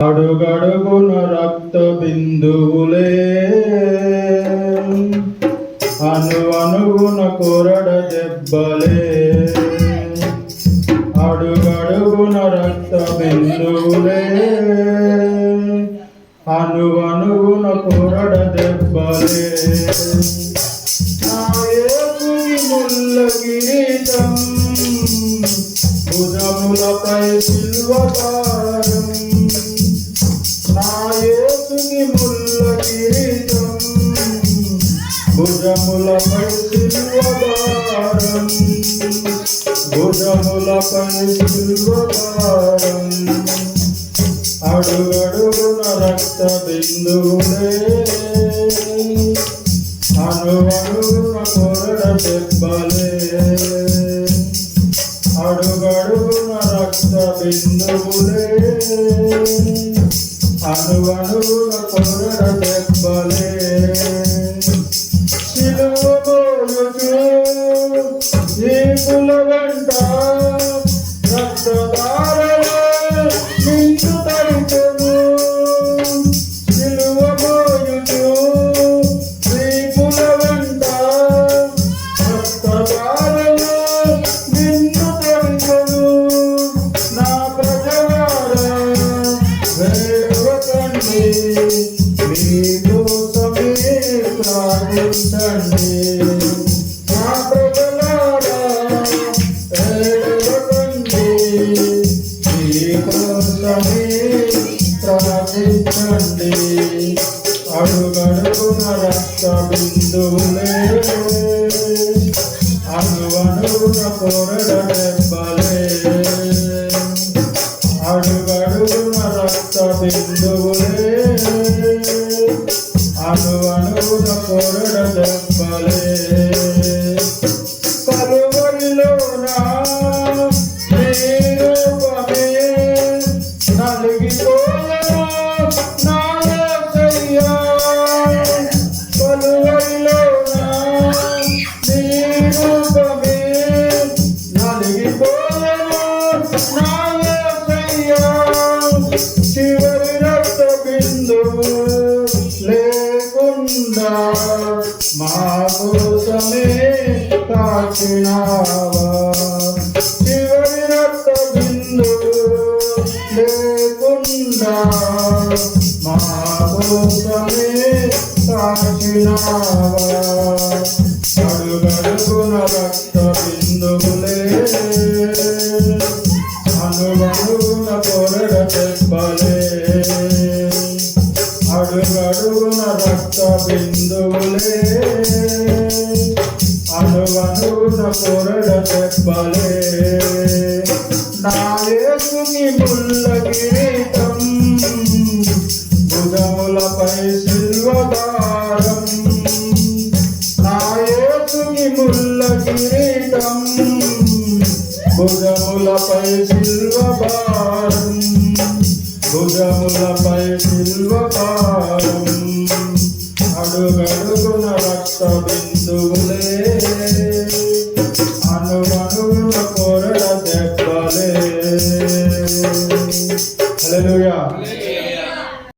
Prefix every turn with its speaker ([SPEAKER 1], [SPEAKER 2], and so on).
[SPEAKER 1] అడుగడుగున రక్త బిందువులే అణువణువున కొరడ దెబ్బలే. అడుగడుగున రక్త బిందువులే అణువణువున కొరడ దెబ్బలే. నా యేసుని ముల్ల కిరీటం భుజములపై సిలువ భారం. నా యేసుని ముల్ల కిరీటం భుజములపై సిలువ భారం. భుజములపై సిలువ భారం. అడుగడుగున రక్త బిందువులే అణువణువున కొరడ దెబ్బలే. అడుగడుగున రక్త బిందువులే అణువణువున కొరడ దెబ్బలే. సిలువ మోయుచు ఈపుల వెంట రక్తధారలో నిన్ను తడిచెను. సిలువ మోయుచు ఈపుల వెంట రక్తధారలో నిన్ను తడిచెను. నా ప్రజలారా వేడుకండి, మీకోసమే ప్రార్థించండి. నా ప్రజలారా వేడుకండి, మీకోసమే ప్రార్థించండి. అడుగడుగున రక్త బిందువులే అణువణువున కొరడ దెబ్బలే. అడుగడుగున రక్త బిందువులే అణువణువున కొరడ దెబ్బలే. కలువరిలోన నీ రూపమే నలిగిపోయెను నా యేసయ్యా. కలువరిలోన నీ రూపమే నలిగిపోయెను నా యేసయ్యా. చివరి రక్త బిందువు లేకుండా మా కోసమే కాచినావా. చివరి రక్త బిందువు లేకుండా మా కోసమే కాచినావా. అడుగడుగున రక్త బిందువులే అణువణువున కొరడ దెబ్బలే. అడుగడుగున రక్త బిందువులే అణువణువున కొరడ దెబ్బలే. నా యేసుని ముల్ల కిరీటం భుజములపై సిలువ భారం. నా యేసుని ముల్ల కిరీటం భుజములపై సిలువ భారం. భుజములపై సిలువ భారం. అడుగడుగున రక్త బిందువులే అణువణువున కొరడ దెబ్బలే. హల్లెలూయా.